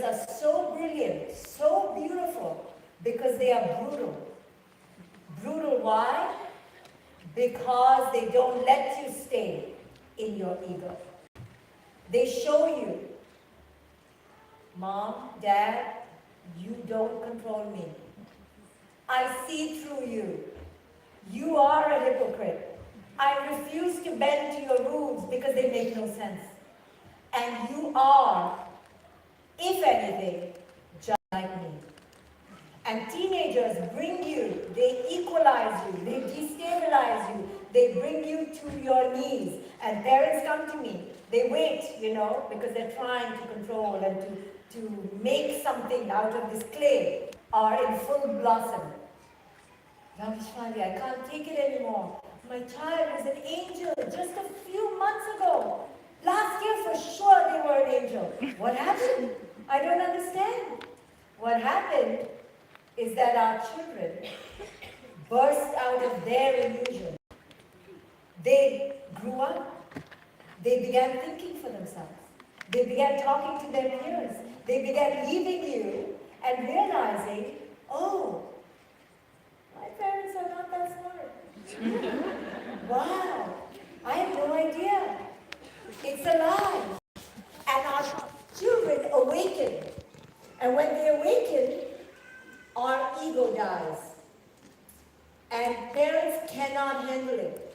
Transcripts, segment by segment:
are so brilliant, so beautiful, because they are brutal. Brutal, why? Because they don't let you stay in your ego. They show you, Mom, Dad, you don't control me. I see through you. You are a hypocrite. I refuse to bend to your rules because they make no sense. And you are, if anything, just like me. And teenagers bring you, they equalize you, they destabilize you, they bring you to your knees. And parents come to me, they wait, because they're trying to control and to make something out of this clay, are in full blossom. Dr. Shefali, I can't take it anymore. My child was an angel just a few months ago. Last year for sure they were an angel. What happened? I don't understand. What happened is that our children burst out of their illusion. They grew up. They began thinking for themselves. They began talking to their peers. They began leaving you and realizing, oh, my parents are not that smart. Wow, I have no idea. It's a lie. And our children awaken. And when they awaken, our ego dies. And parents cannot handle it.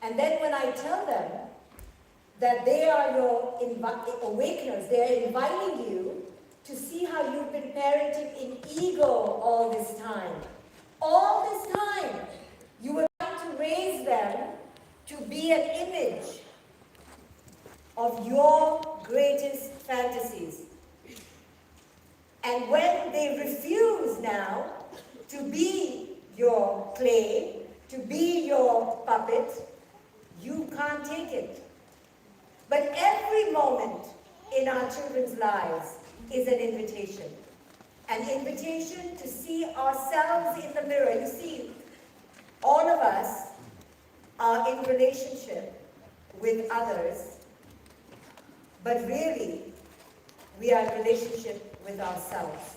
And then when I tell them that they are your awakeners, they are inviting you to see how you've been parenting in ego all this time. All this time, you were trying to raise them to be an image of your greatest fantasies. And when they refuse now to be your clay, to be your puppet, you can't take it. But every moment in our children's lives is an invitation. An invitation to see ourselves in the mirror. You see, all of us are in relationship with others, but really, we are in relationship with ourselves.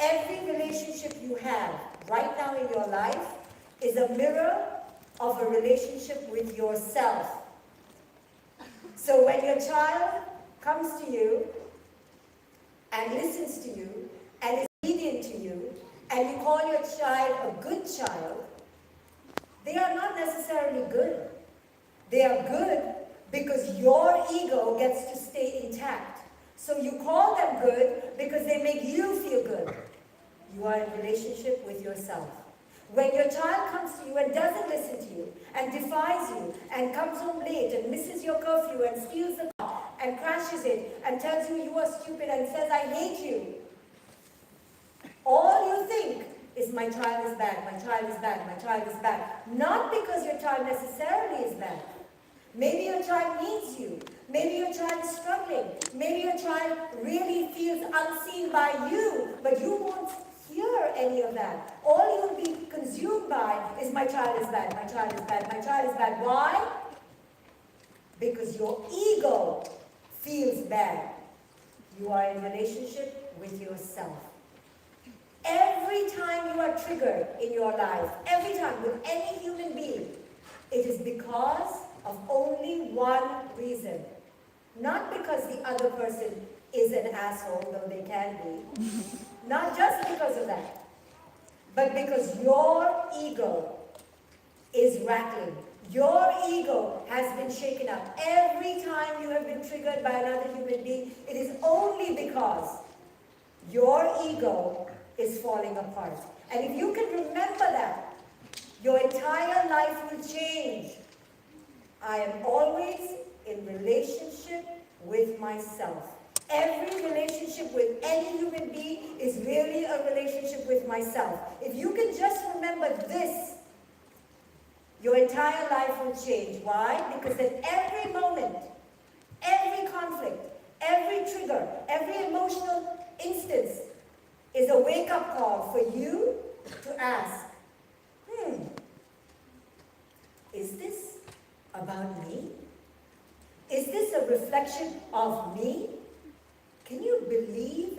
Every relationship you have right now in your life is a mirror of a relationship with yourself. So when your child comes to you and listens to you and is obedient to you, and you call your child a good child, they are not necessarily good. They are good because your ego gets to stay intact. So you call them good because they make you feel good. You are in relationship with yourself. When your child comes to you and doesn't listen to you, and defies you, and comes home late, and misses your curfew, and steals the car, and crashes it, and tells you you are stupid, and says, I hate you, all you think is, my child is bad, my child is bad, my child is bad. Not because your child necessarily is bad. Maybe your child needs you. Maybe your child is struggling. Maybe your child really feels unseen by you, but you won't hear any of that. All you will be consumed by is, my child is bad, my child is bad, my child is bad. Why? Because your ego feels bad. You are in relationship with yourself. Every time you are triggered in your life, every time with any human being, it is because of only one reason. Not because the other person is an asshole, though they can be. Not just because of that. But because your ego is rattling. Your ego has been shaken up. Every time you have been triggered by another human being, it is only because your ego is falling apart. And if you can remember that, your entire life will change. I am always in relationship with myself. Every relationship with any human being is really a relationship with myself. If you can just remember this, your entire life will change. Why? Because at every moment, every conflict, every trigger, every emotional instance is a wake-up call for you to ask, is this about me? Is this a reflection of me? Can you believe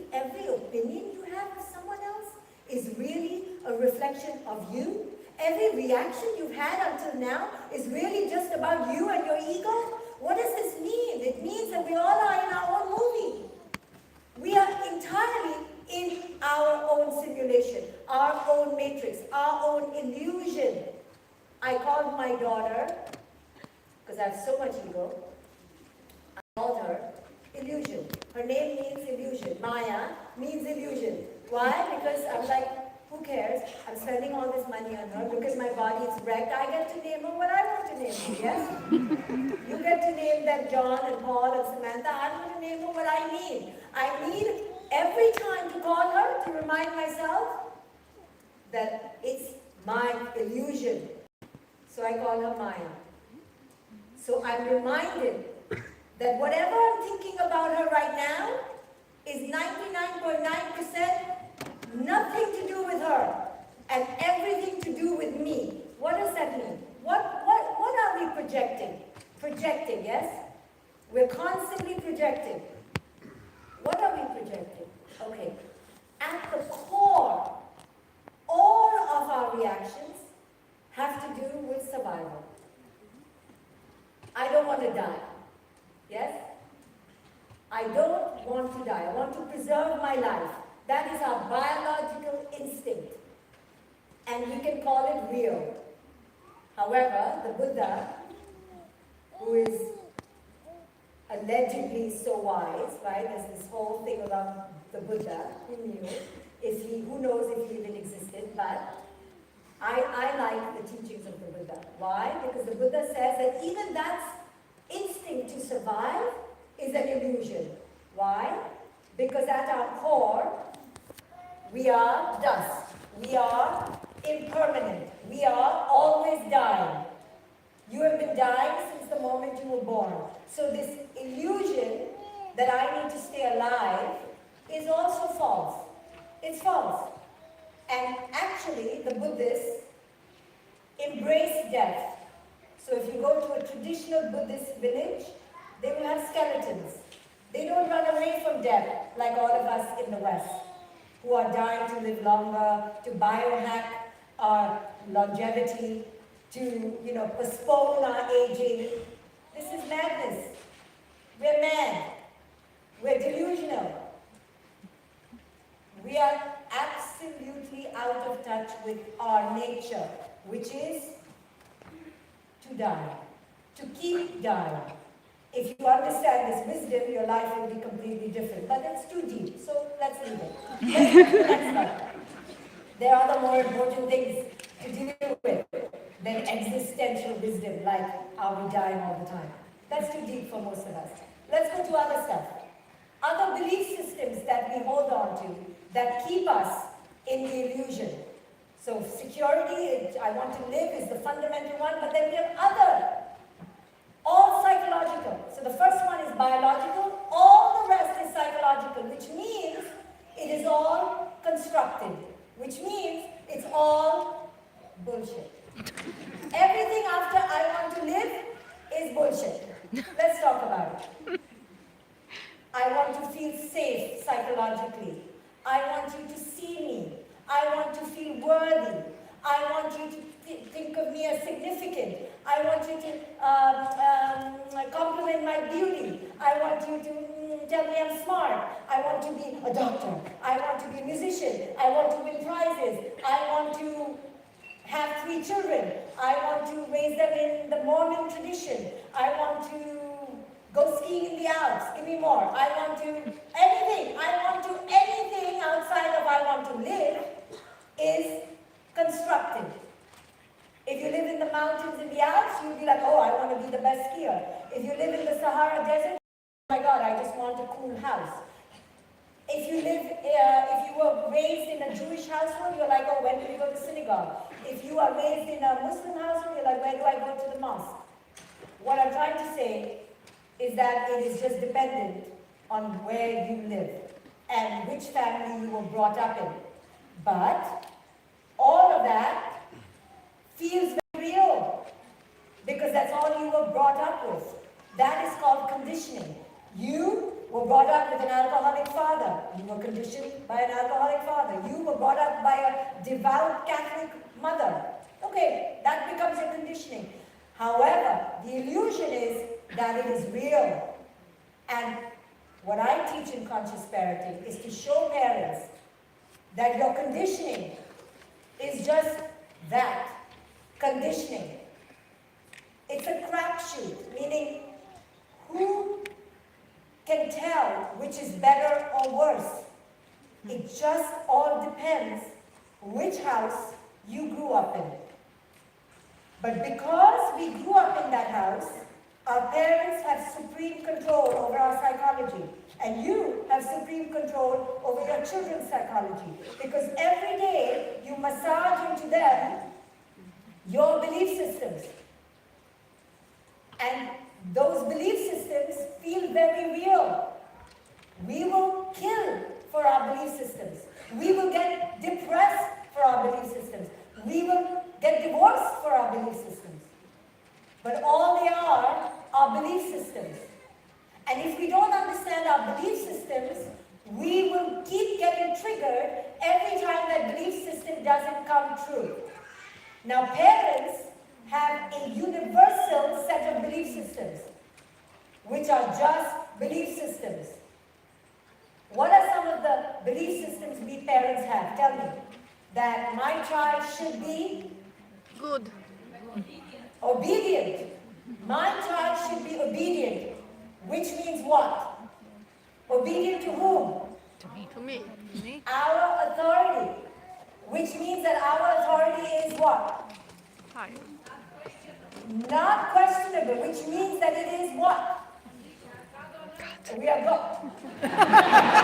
reflection of you? Every reaction you've had until now is really just about you and your ego? What does this mean? It means that we all are in our own movie. We are entirely in our own simulation, our own matrix, our own illusion. I called my daughter, because I have so much ego, I called her illusion. Her name means illusion. Maya means illusion. Why? Because I'm like, who cares? I'm spending all this money on her because my body is wrecked. I get to name her what I want to name her, yes? You get to name them John and Paul and Samantha. I'm going to name her what I need. I need every time to call her to remind myself that it's my illusion. So I call her Maya. So I'm reminded that whatever I'm thinking about her right now is 99.9% nothing to do with her and everything to do with me. What does that mean? What are we projecting? Projecting, yes? We're constantly projecting. What are we projecting? Okay. At the core, all of our reactions have to do with survival. I don't want to die. Yes? I don't want to die. I want to preserve my life. That is our biological instinct. And we can call it real. However, the Buddha, who is allegedly so wise, right? There's this whole thing around the Buddha. Who knew? Who knows if he even existed? But I like the teachings of the Buddha. Why? Because the Buddha says that even that instinct to survive is an illusion. Why? Because at our core, we are dust. We are impermanent. We are always dying. You have been dying since the moment you were born. So this illusion that I need to stay alive is also false. It's false. And actually, the Buddhists embrace death. So if you go to a traditional Buddhist village, they will have skeletons. They don't run away from death like all of us in the West, who are dying to live longer, to biohack our longevity, to postpone our aging. This is madness. We're mad. We're delusional. We are absolutely out of touch with our nature, which is to die, to keep dying. If you understand this wisdom, your life will be completely different. But it's too deep, so let's leave it. Let's go to the next one. There are other more important things to deal with than existential wisdom, like are we dying all the time. That's too deep for most of us. Let's go to other stuff. Other belief systems that we hold on to that keep us in the illusion. So security, I want to live, is the fundamental one, but then there are other, all psychological. So the first one is biological, all the rest is psychological, which means it is all constructed, which means it's all bullshit. Everything after I want to live is bullshit. Let's talk about it. I want to feel safe psychologically. I want you to see me. I want to feel worthy. I want you to think of me as significant. I want you to compliment my beauty. I want you to tell me I'm smart. I want to be a doctor. I want to be a musician. I want to win prizes. I want to have 3 children. I want to raise them in the Mormon tradition. I want to go skiing in the Alps. Give me more. I want to anything. I want to anything outside of I want to live is constructed. If you live in the mountains in the Alps, you'll be like, oh, I want to be the best skier. If you live in the Sahara Desert, oh my God, I just want a cool house. If you were raised in a Jewish household, you're like, oh, when do we go to synagogue? If you are raised in a Muslim household, you're like, where do I go to the mosque? What I'm trying to say is that it is just dependent on where you live and which family you were brought up in. But all of that feels very real because that's all you were brought up with. That is called conditioning. You were brought up with an alcoholic father. You were conditioned by an alcoholic father. You were brought up by a devout Catholic mother. Okay, that becomes a conditioning. However, the illusion is that it is real. And what I teach in conscious parenting is to show parents that your conditioning is just that, conditioning. It's a crapshoot, meaning who can tell which is better or worse? It just all depends which house you grew up in. But because we grew up in that house, our parents have supreme control over our psychology. And you have supreme control over your children's psychology. Because every day you massage into them your belief systems. And those belief systems feel very real. We will kill for our belief systems. We will get depressed for our belief systems. We will get divorced for our belief systems. But all they are belief systems. And if we don't understand our belief systems, we will keep getting triggered every time that belief system doesn't come true. Now, parents have a universal set of belief systems, which are just belief systems. What are some of the belief systems we parents have? Tell me. That my child should be good, obedient. My child should be obedient, which means what? Obedient to whom? to me. Our authority, which means that our authority is what? Higher. Not questionable, which means that it is what? We are God.